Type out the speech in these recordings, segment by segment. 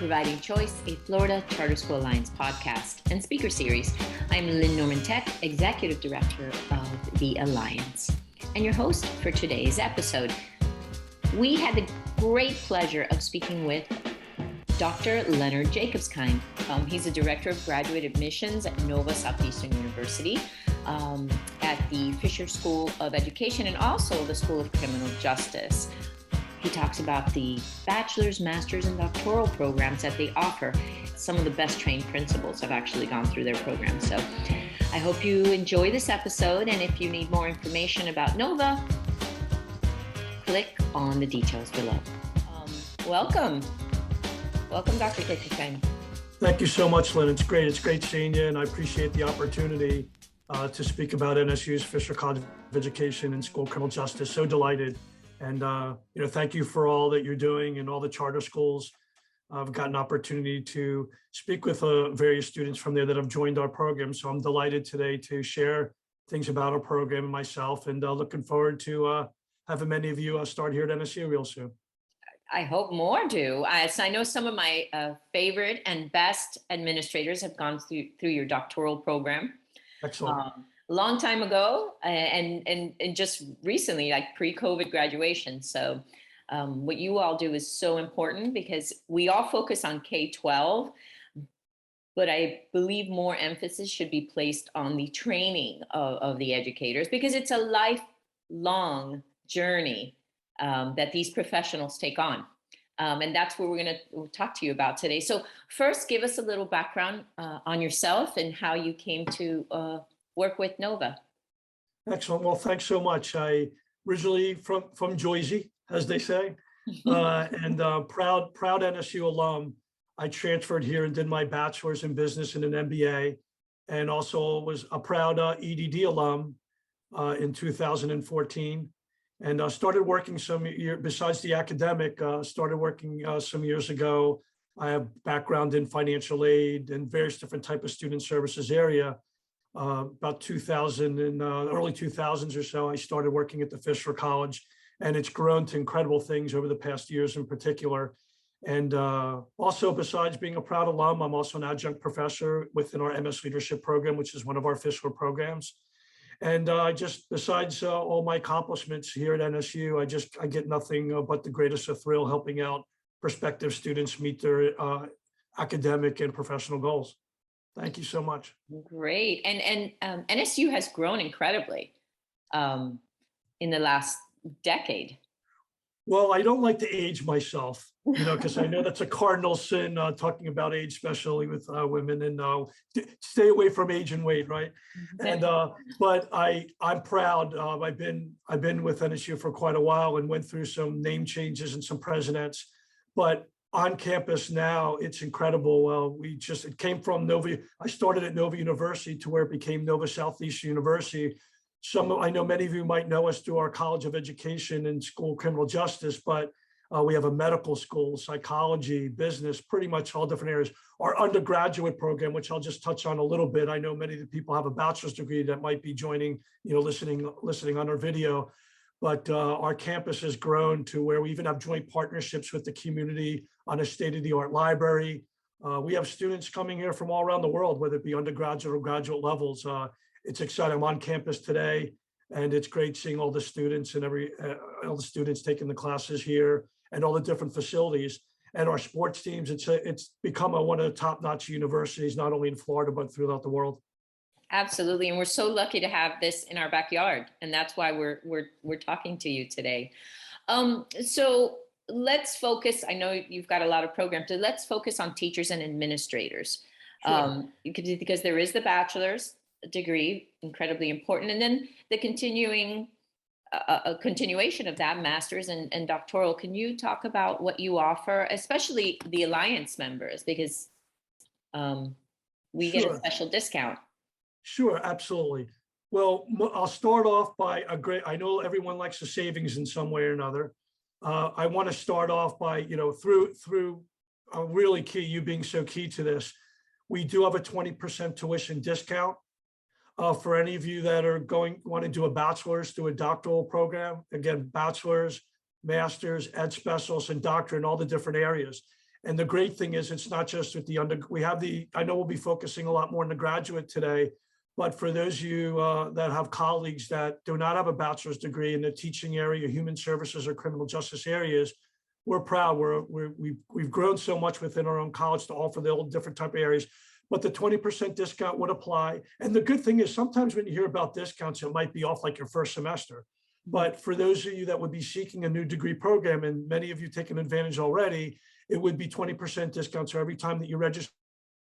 Providing Choice, a Florida Charter School Alliance podcast and speaker series. I'm Lynn Norman Tech, Executive Director of the Alliance, and your host for today's episode. We had the great pleasure of speaking with Dr. Leonard Jacobskind. He's the Director of Graduate Admissions at Nova Southeastern University, at the Fisher School of Education, and also the School of Criminal Justice. He talks about the bachelor's, master's, and doctoral programs that they offer. Some of the best trained principals have actually gone through their program. So I hope you enjoy this episode. And if you need more information about Nova, click on the details below. Welcome, Dr. Jacobskind. Thank you so much, Lynn. It's great seeing you, and I appreciate the opportunity to speak about NSU's Fisher College of Education and School of Criminal Justice. So delighted. And, thank you for all that you're doing and all the charter schools. I've got an opportunity to speak with various students from there that have joined our program. So I'm delighted today to share things about our program and myself, and looking forward to having many of you start here at NSU real soon. I hope more do. So I know some of my favorite and best administrators have gone through your doctoral program. Excellent. A long time ago, and just recently, like pre-COVID graduation. So what you all do is so important, because we all focus on K-12, but I believe more emphasis should be placed on the training of the educators, because it's a lifelong journey that these professionals take on. And that's what we're going to talk to you about today. So first, give us a little background on yourself and how you came to work with Nova. Excellent. Well, thanks so much. I originally from Jersey, as they say, and proud NSU alum. I transferred here and did my bachelor's in business and an MBA, and also was a proud EDD alum in 2014. And started working some year besides the academic, started working some years ago. I have background in financial aid and various different type of student services area. About 2000 and early 2000s or so, I started working at the Fisher College, and it's grown to incredible things over the past years in particular. And also, besides being a proud alum, I'm also an adjunct professor within our MS Leadership program, which is one of our Fisher programs. And besides all my accomplishments here at NSU, I get nothing but the greatest of thrill helping out prospective students meet their academic and professional goals. Thank you so much. Great. And NSU has grown incredibly in the last decade. Well, I don't like to age myself, because I know that's a cardinal sin, talking about age, especially with women, and stay away from age and weight, right? And but I'm proud. I've been with NSU for quite a while and went through some name changes and some presidents, but on campus now, it's incredible. It came from Nova. I started at Nova University to where it became Nova Southeastern University. I know many of you might know us through our College of Education and School of Criminal Justice, but we have a medical school, psychology, business, pretty much all different areas. Our undergraduate program, which I'll just touch on a little bit. I know many of the people have a bachelor's degree that might be joining, listening on our video. But our campus has grown to where we even have joint partnerships with the community on a state-of-the-art library. We have students coming here from all around the world, whether it be undergraduate or graduate levels. It's exciting. I'm on campus today, and it's great seeing all the students and all the students taking the classes here, and all the different facilities. And our sports teams, it's become one of the top-notch universities, not only in Florida, but throughout the world. Absolutely. And we're so lucky to have this in our backyard. And that's why we're talking to you today. So let's focus. I know you've got a lot of programs. So let's focus on teachers and administrators. Sure. Because there is the bachelor's degree, incredibly important. And then the continuation of that, master's and doctoral. Can you talk about what you offer, especially the Alliance members, because we get a special discount? Sure, absolutely. Well, I'll start off by I know everyone likes the savings in some way or another. I want to start off by, through a really key, you being so key to this, we do have a 20% tuition discount for any of you that are want to do a bachelor's through a doctoral program. Again, bachelor's, master's, ed specialists, and doctorate in all the different areas. And the great thing is it's not just with the I know we'll be focusing a lot more on the graduate today, but for those of you that have colleagues that do not have a bachelor's degree in the teaching area, human services or criminal justice areas, we're proud. We've grown so much within our own college to offer the all different type of areas, but the 20% discount would apply. And the good thing is sometimes when you hear about discounts, it might be off like your first semester. But for those of you that would be seeking a new degree program, and many of you taken advantage already, it would be 20% discount. So every time that you register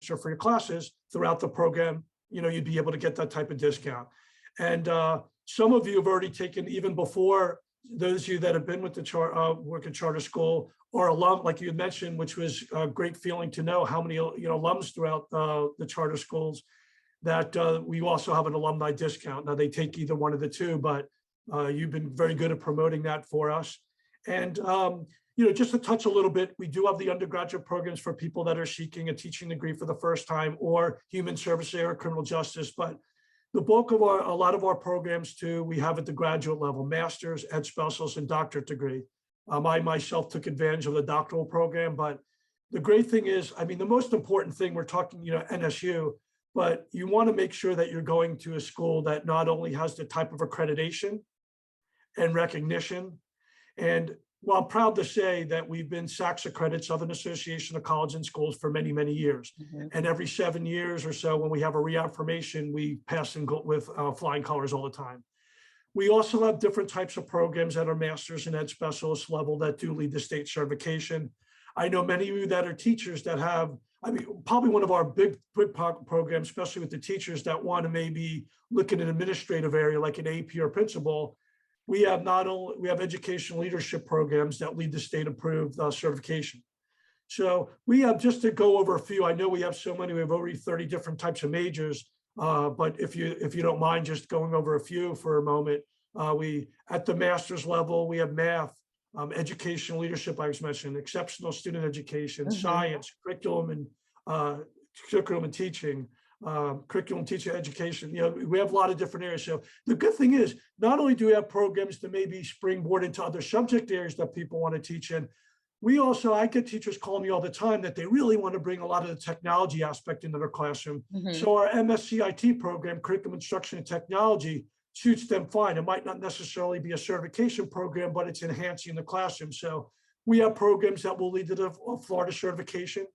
for your classes throughout the program, you'd be able to get that type of discount. And some of you have already taken, even before, those of you that have been with the work at charter school or alum, like you had mentioned, which was a great feeling to know how many alums throughout the charter schools, that we also have an alumni discount. Now they take either one of the two, but you've been very good at promoting that for us. And just to touch a little bit, we do have the undergraduate programs for people that are seeking a teaching degree for the first time, or human services or criminal justice. But the bulk of a lot of our programs too, we have at the graduate level, master's, ed specialist, and doctorate degree. I myself took advantage of the doctoral program, but the great thing is, the most important thing, we're talking, NSU, but you want to make sure that you're going to a school that not only has the type of accreditation and recognition. And well, I'm proud to say that we've been SACS accredited, Southern Association of Colleges and Schools, for many, many years. And every 7 years or so, when we have a reaffirmation, we pass and go with flying colors all the time. We also have different types of programs at our master's and ed specialist level that do lead to state certification. I know many of you that are teachers that have, probably one of our big programs, especially with the teachers that want to maybe look at an administrative area like an AP or principal. We have educational leadership programs that lead to state approved certification. So we have, just to go over a few, I know we have so many, we have over 30 different types of majors, but if you don't mind just going over a few for a moment, at the master's level, we have math, educational leadership, I was mentioning, exceptional student education, science, curriculum and teaching, curriculum, teaching, education. We have a lot of different areas. So the good thing is, not only do we have programs to maybe springboard into other subject areas that people want to teach in, I get teachers calling me all the time that they really want to bring a lot of the technology aspect into their classroom. So our MSCIT program, Curriculum Instruction and Technology, suits them fine. It might not necessarily be a certification program, but it's enhancing the classroom. So we have programs that will lead to the Florida certification.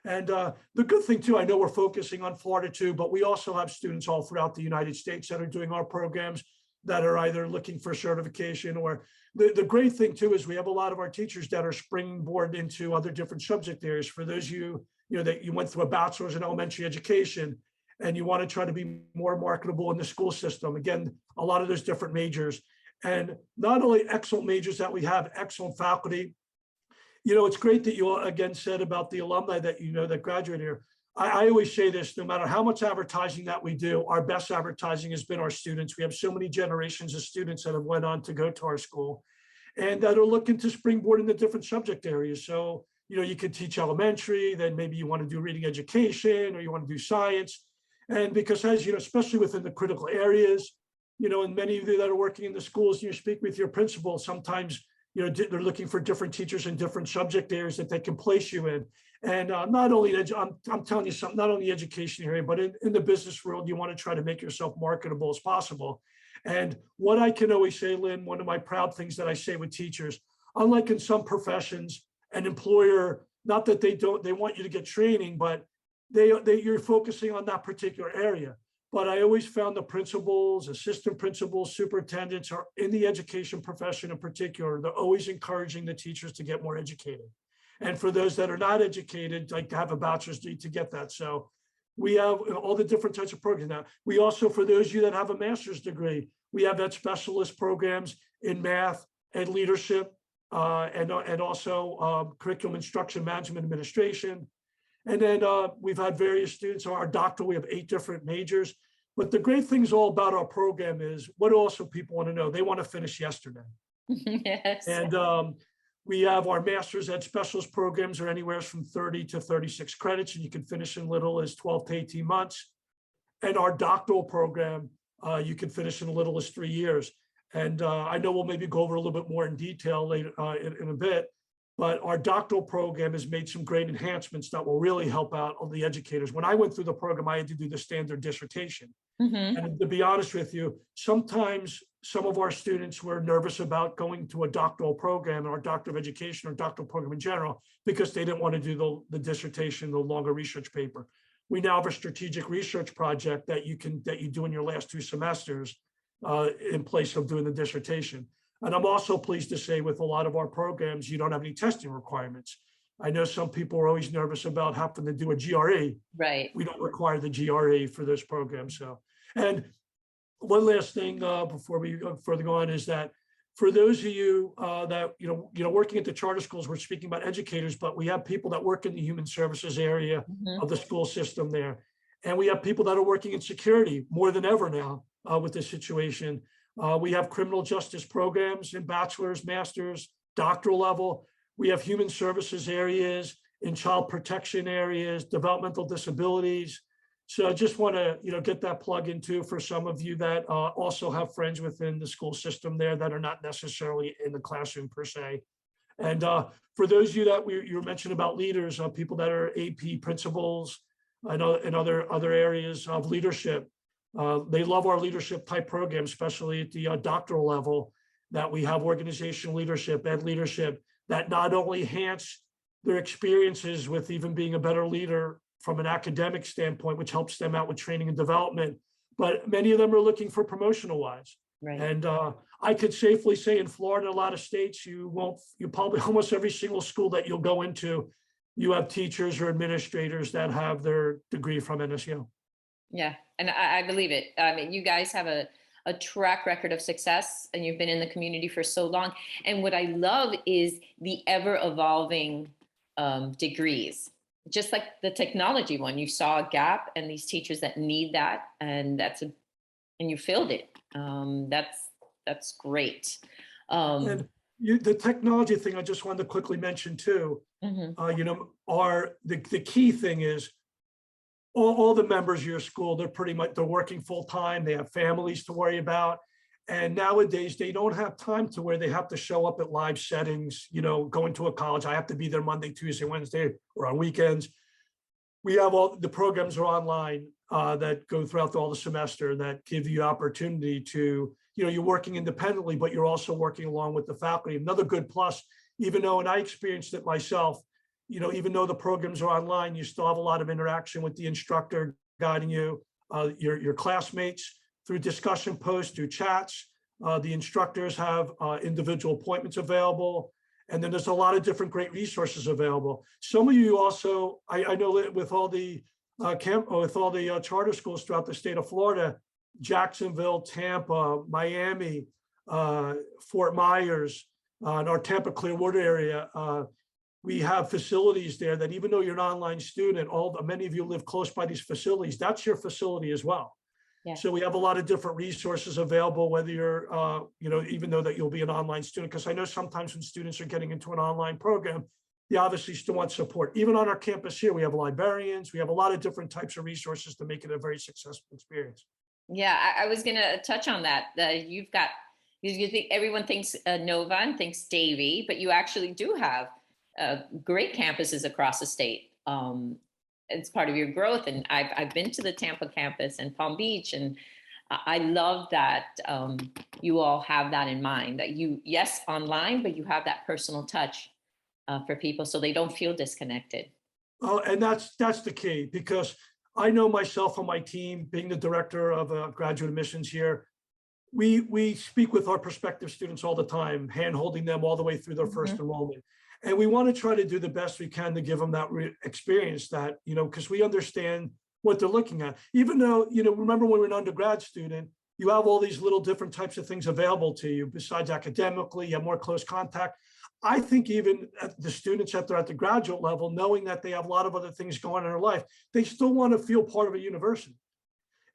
And the good thing too, I know we're focusing on Florida too, but we also have students all throughout the United States that are doing our programs that are either looking for certification, or the great thing too is we have a lot of our teachers that are springboard into other different subject areas. For those of you, that you went through a bachelor's in elementary education and you want to try to be more marketable in the school system, again, a lot of those different majors, and not only excellent majors that we have, excellent faculty. It's great that you again said about the alumni that that graduate here. I always say this, no matter how much advertising that we do, our best advertising has been our students. We have so many generations of students that have went on to go to our school and that are looking to springboard into different subject areas. So, you could teach elementary, then maybe you want to do reading education, or you want to do science. And because as especially within the critical areas, and many of you that are working in the schools, you speak with your principal, sometimes they're looking for different teachers in different subject areas that they can place you in. And not only, I'm telling you something, not only education area, but in the business world, you want to try to make yourself marketable as possible. And what I can always say, Lynn, one of my proud things that I say with teachers, unlike in some professions, an employer, not that they want you to get training, but you're focusing on that particular area. But I always found the principals, assistant principals, superintendents are in the education profession in particular, they're always encouraging the teachers to get more educated. And for those that are not educated, like to have a bachelor's degree to get that. So we have all the different types of programs now. We also, for those of you that have a master's degree, we have ed specialist programs in math and leadership, and also curriculum instruction, management, administration. And then we've had various students. So our doctoral, we have 8 different majors. But the great things all about our program is what also people want to know. They want to finish yesterday. Yes. And we have our master's ed specialist programs are anywhere from 30 to 36 credits, and you can finish in little as 12 to 18 months. And our doctoral program, you can finish in as little as 3 years. And I know we'll maybe go over a little bit more in detail later in a bit. but our doctoral program has made some great enhancements that will really help out all the educators. When I went through the program, I had to do the standard dissertation. And to be honest with you, sometimes some of our students were nervous about going to a doctoral program or Doctor of Education or doctoral program in general, because they didn't want to do the dissertation, the longer research paper. We now have a strategic research project that you do in your last 2 semesters in place of doing the dissertation. And I'm also pleased to say with a lot of our programs, you don't have any testing requirements. I know some people are always nervous about having to do a GRE. Right. We don't require the GRE for this program. So, and one last thing before we further go on is that for those of you that, working at the charter schools, we're speaking about educators, but we have people that work in the human services area of the school system there. And we have people that are working in security more than ever now with this situation. We have criminal justice programs in bachelor's, master's, doctoral level. We have human services areas, in child protection areas, developmental disabilities. So I just want to, get that plug into for some of you that also have friends within the school system there that are not necessarily in the classroom per se. And for those of you that you mentioned about leaders, people that are AP principals and other areas of leadership, they love our leadership type program, especially at the doctoral level, that we have organizational leadership and leadership that not only enhance their experiences with even being a better leader from an academic standpoint, which helps them out with training and development, but many of them are looking for promotional wise. Right. And I could safely say in Florida, a lot of states, you probably almost every single school that you'll go into, you have teachers or administrators that have their degree from NSU. Yeah, and I believe it. I mean, you guys have a track record of success, and you've been in the community for so long. And what I love is the ever evolving degrees, just like the technology one. You saw a gap, and these teachers that need that, and and you filled it. That's great. And the technology thing, I just wanted to quickly mention too. The key thing is, all the members of your school, they're working full time. They have families to worry about. And nowadays they don't have time to where they have to show up at live settings, going to a college. I have to be there Monday, Tuesday, Wednesday, or on weekends. We have all the programs are online that go throughout all the semester that give you opportunity to, you're working independently, but you're also working along with the faculty. Another good plus, even though, and I experienced it myself, even though the programs are online, you still have a lot of interaction with the instructor guiding you, your classmates through discussion posts, through chats. The instructors have individual appointments available. And then there's a lot of different great resources available. Some of you also, I know that with all the charter schools throughout the state of Florida, Jacksonville, Tampa, Miami, Fort Myers, and our Tampa Clearwater area, we have facilities there that even though you're an online student, many of you live close by these facilities, that's your facility as well. Yeah. So we have a lot of different resources available, whether you're, even though that you'll be an online student, because I know sometimes when students are getting into an online program, they obviously still want support. Even on our campus here, we have librarians, we have a lot of different types of resources to make it a very successful experience. Yeah, I was going to touch on that. You think everyone thinks Nova and thinks Davie, but you actually do have great campuses across the state. It's part of your growth. And I've been to the Tampa campus and Palm Beach, and I love that you all have that in mind, that yes, online, but you have that personal touch for people so they don't feel disconnected. Oh, and that's the key, because I know myself and my team, being the director of graduate admissions here, we speak with our prospective students all the time, hand-holding them all the way through their first enrollment. And we want to try to do the best we can to give them that experience that, because we understand what they're looking at. Even though, remember when we were an undergrad student, you have all these little different types of things available to you. Besides academically, you have more close contact. I think even the students at the graduate level, knowing that they have a lot of other things going on in their life, they still want to feel part of a university.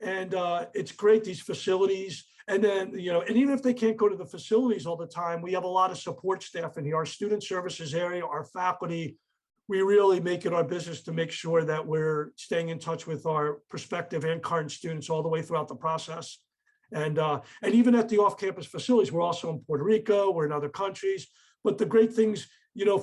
And it's great, these facilities. And then, and even if they can't go to the facilities all the time, we have a lot of support staff in here, our student services area, our faculty. We really make it our business to make sure that we're staying in touch with our prospective and current students all the way throughout the process. And even at the off-campus facilities, we're also in Puerto Rico, we're in other countries. But the great things,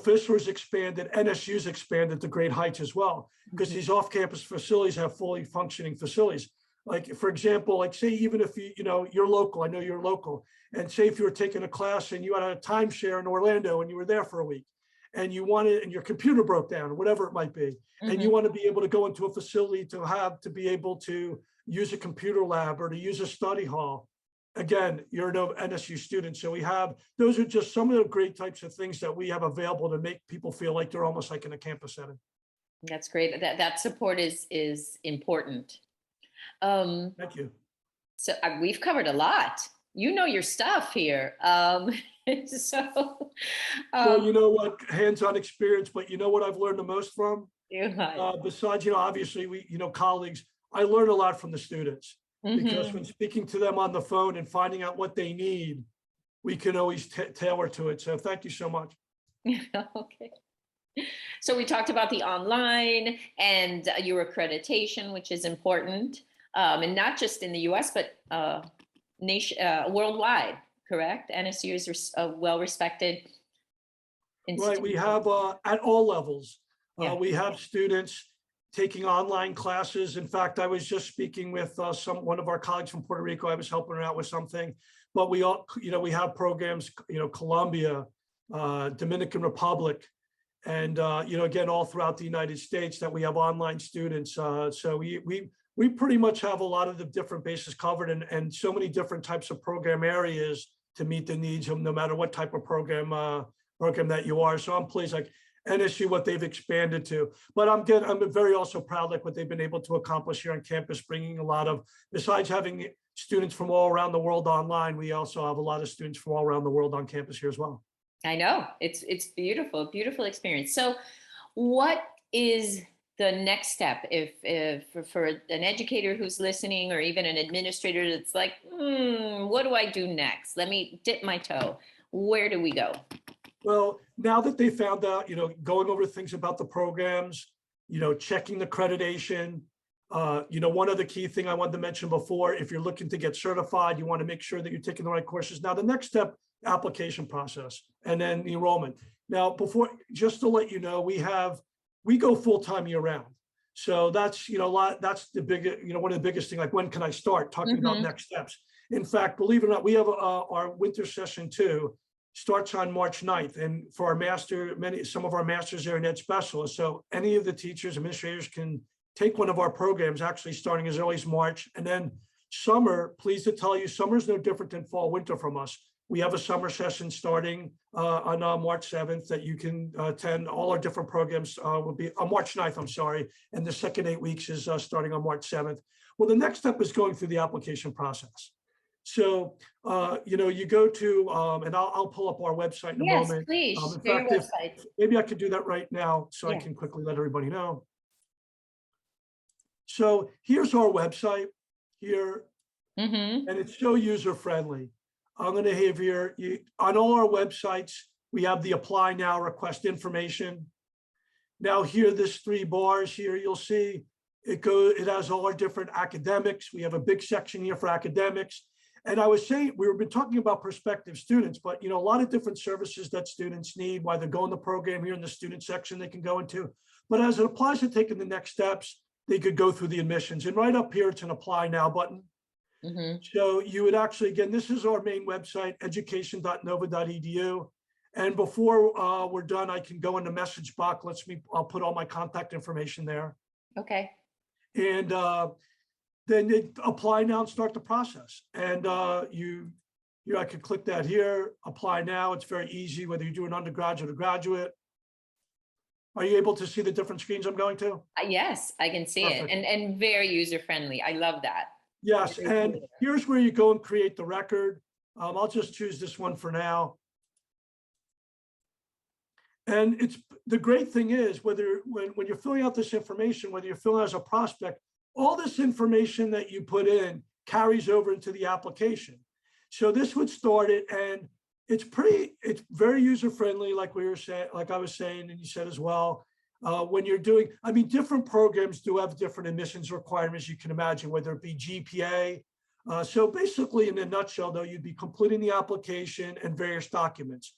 Fisher's expanded, NSU's expanded to great heights as well, because these off-campus facilities have fully functioning facilities. Like, for example, like say, even if you're local, I know you're local, and say if you were taking a class and you had a timeshare in Orlando and you were there for a week, and and your computer broke down or whatever it might be, and you want to be able to go into a facility to be able to use a computer lab or to use a study hall. Again, you're an NSU student. So those are just some of the great types of things that we have available to make people feel like they're almost like in a campus setting. That's great. That support is important. Thank you. So we've covered a lot. You know your stuff here. Well, you know what, hands-on experience, but you know what I've learned the most from? Besides, obviously colleagues, I learn a lot from the students. Because when speaking to them on the phone and finding out what they need, we can always tailor to it. So thank you so much. Okay. So we talked about the online and your accreditation, which is important, and not just in the U.S., but worldwide, correct? NSU is a well-respected institution. Right. We have at all levels. We have students taking online classes. In fact, I was just speaking with one of our colleagues from Puerto Rico. I was helping her out with something, but we have programs, Colombia, Dominican Republic, and again, all throughout the United States that we have online students. So we pretty much have a lot of the different bases covered, and so many different types of program areas to meet the needs of no matter what type of program that you are. So I'm pleased, like NSU, what they've expanded to. But I'm very also proud, like what they've been able to accomplish here on campus, bringing a lot of, besides having students from all around the world online, we also have a lot of students from all around the world on campus here as well. I know, it's beautiful experience. So what is the next step if for an educator who's listening, or even an administrator that's like, what do I do next? Let me dip my toe. Where do we go? Well, now that they found out, going over things about the programs, checking the accreditation, one other key thing I wanted to mention before, if you're looking to get certified, you want to make sure that you're taking the right courses. Now, the next step, application process, and then the enrollment. Now, just to let you know, we go full-time year-round. So that's, that's the big, one of the biggest things, like when can I start talking about next steps? In fact, believe it or not, we have our winter session 2 starts on March 9th. And for our some of our masters are in ed specialists. So any of the teachers, administrators can take one of our programs, actually starting as early as March. And then summer, pleased to tell you, summer is no different than fall, winter from us. We have a summer session starting on March 7th that you can attend. All our different programs will be on March 9th, I'm sorry. And the second 8 weeks is starting on March 7th. Well, the next step is going through the application process. So, you go to, and I'll pull up our website in a moment. Please, in fact, maybe I could do that right now so I can quickly let everybody know. So here's our website here, and it's so user-friendly. I'm going to have here, on all our websites, we have the apply now, request information. Now here, this 3 bars here, you'll see it has all our different academics. We have a big section here for academics. And I was saying, we've been talking about prospective students, but a lot of different services that students need, while they're going the program here in the student section they can go into. But as it applies to taking the next steps, they could go through the admissions. And right up here, it's an apply now button. So you would actually, again, this is our main website, education.nova.edu. And before we're done, I can go in the message box. I'll put all my contact information there. Okay. And then they apply now and start the process. And I could click that here, apply now. It's very easy, whether you do an undergraduate or graduate. Are you able to see the different screens I'm going to? Yes, I can see it, and very user-friendly. I love that. Yes, and here's where you go and create the record. I'll just choose this one for now. And the great thing is, when you're filling out this information, whether you're filling out as a prospect, all this information that you put in carries over into the application. So this would start it, and it's very user-friendly, like I was saying, and you said as well. When you're doing, different programs do have different admissions requirements, you can imagine, whether it be GPA. So basically, in a nutshell, though, you'd be completing the application and various documents.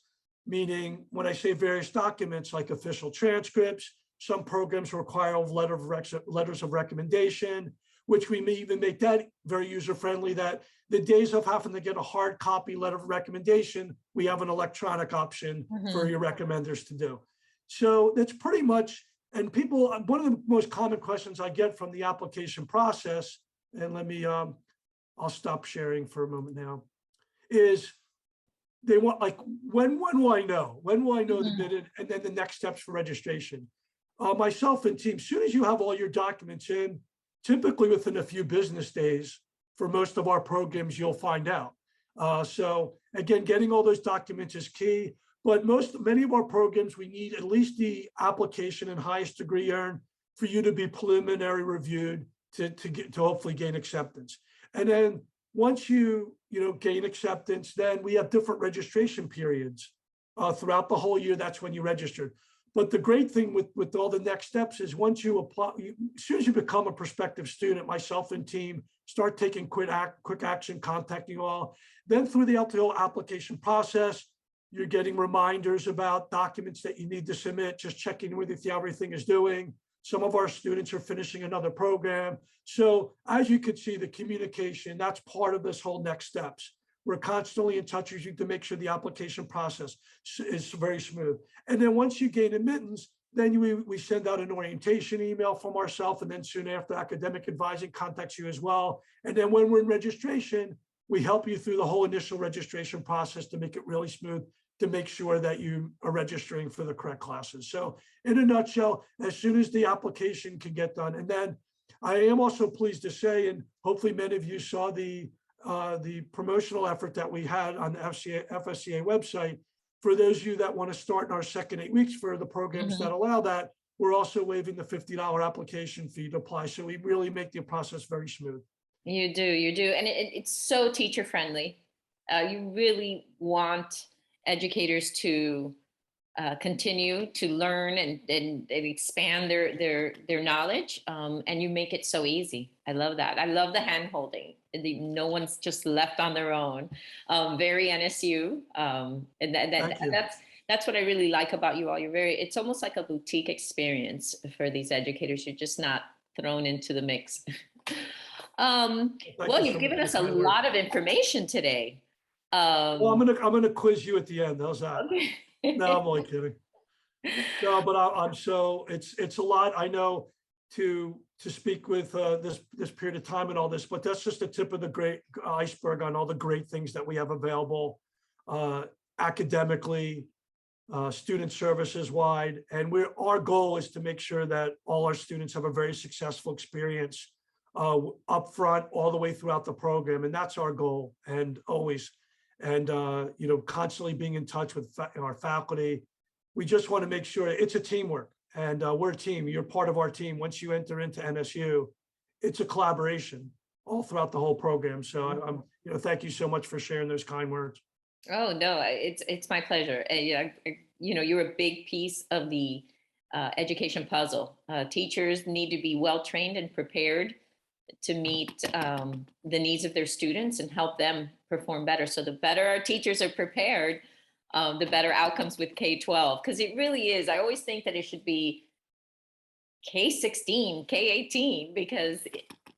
meaning when I say various documents like official transcripts, some programs require letters of recommendation, which we may even make that very user-friendly, that the days of having to get a hard copy letter of recommendation, we have an electronic option for your recommenders to do. So that's pretty much, and people, one of the most common questions I get from the application process, and let me, I'll stop sharing for a moment now, is they want, like, when will I know? When will I know the minute? And then the next steps for registration. Myself and team, as soon as you have all your documents in, typically within a few business days, for most of our programs, you'll find out. So again, getting all those documents is key, but many of our programs, we need at least the application and highest degree earned for you to be preliminary reviewed to hopefully gain acceptance. And then once you gain acceptance, then we have different registration periods throughout the whole year. That's when you registered. But the great thing with all the next steps is once you apply, as soon as you become a prospective student, myself and team start taking quick action, contacting you all. Then through the whole application process, you're getting reminders about documents that you need to submit, just checking with if everything is doing. Some of our students are finishing another program. So as you can see, the communication, that's part of this whole next steps. We're constantly in touch with you to make sure the application process is very smooth. And then once you gain admittance, then we send out an orientation email from ourselves, and then soon after, academic advising contacts you as well. And then when we're in registration, we help you through the whole initial registration process to make it really smooth, to make sure that you are registering for the correct classes. So in a nutshell, as soon as the application can get done, and then I am also pleased to say, and hopefully many of you saw the promotional effort that we had on the FCSA website. For those of you that want to start in our second 8 weeks for the programs that allow that, we're also waiving the $50 application fee to apply. So we really make the process very smooth. You do. And it's so teacher friendly. You really want educators to continue to learn and expand their knowledge, and you make it so easy. I love that. I love the hand holding. No one's just left on their own. Very NSU, and that's what I really like about you all. It's almost like a boutique experience for these educators. You're just not thrown into the mix. Well, you've given us a lot of information today. Well, I'm gonna quiz you at the end. How's that? Okay. No, I'm only kidding. No, but I'm so it's a lot. I know to speak with this period of time and all this, but that's just the tip of the great iceberg on all the great things that we have available academically, student services wide, and our goal is to make sure that all our students have a very successful experience up front all the way throughout the program, and that's our goal, and always. And constantly being in touch with our faculty. We just want to make sure it's a teamwork, and we're a team. You're part of our team. Once you enter into NSU, it's a collaboration all throughout the whole program. So I'm thank you so much for sharing those kind words. Oh no, it's my pleasure. You're a big piece of the education puzzle. Teachers need to be well trained and prepared to meet the needs of their students and help them perform better. So the better our teachers are prepared, the better outcomes with K-12, because it really is. I always think that it should be K-16, K-18, because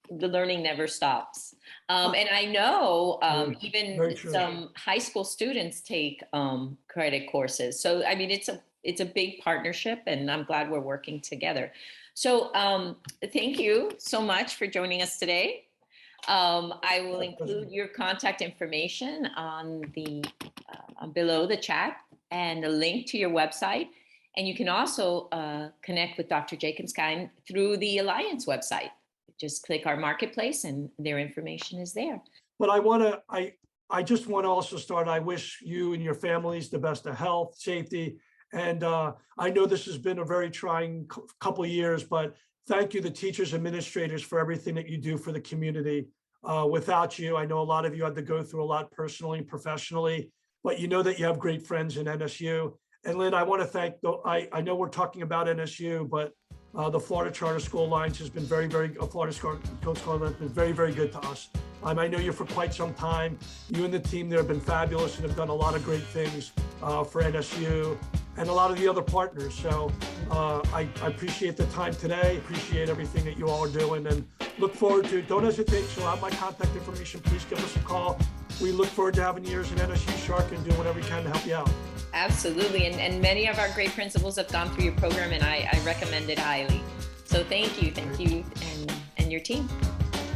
the learning never stops. And I know even some high school students take credit courses. So, I mean, it's a big partnership, and I'm glad we're working together. So thank you so much for joining us today. I will include your contact information on the below the chat and the link to your website. And you can also connect with Dr. Jacobskind through the Alliance website. Just click our marketplace and their information is there. But I just want to also start. I wish you and your families the best of health, safety. And I know this has been a very trying couple of years, but thank you, the teachers, administrators, for everything that you do for the community. Without you, I know a lot of you had to go through a lot personally and professionally, but you know that you have great friends in NSU. And Lynn, I want to thank, I know we're talking about NSU, but the Florida Charter School Alliance has been Florida Charter School Alliance has been very, very good to us. I know you for quite some time. You and the team there have been fabulous and have done a lot of great things for NSU and a lot of the other partners. So I appreciate the time today, appreciate everything that you all are doing, and look forward to, don't hesitate, so have my contact information, please give us a call. We look forward to having you as an NSU Shark and doing whatever we can to help you out. Absolutely, and many of our great principals have gone through your program, and I recommend it highly. So thank you, and your team.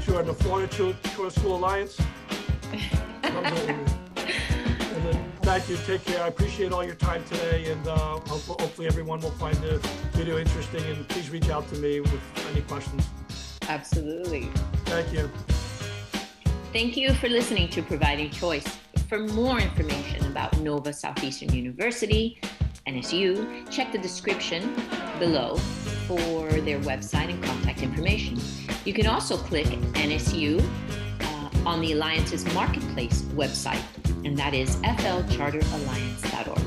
Sure, and the Florida Charter School Alliance. And then, thank you, take care. I appreciate all your time today, and hopefully everyone will find the video interesting, and please reach out to me with any questions. Absolutely. Thank you. Thank you for listening to Providing Choice. For more information about Nova Southeastern University, NSU, check the description below for their website and contact information. You can also click NSU on the Alliance's Marketplace website, and that is flcharteralliance.org.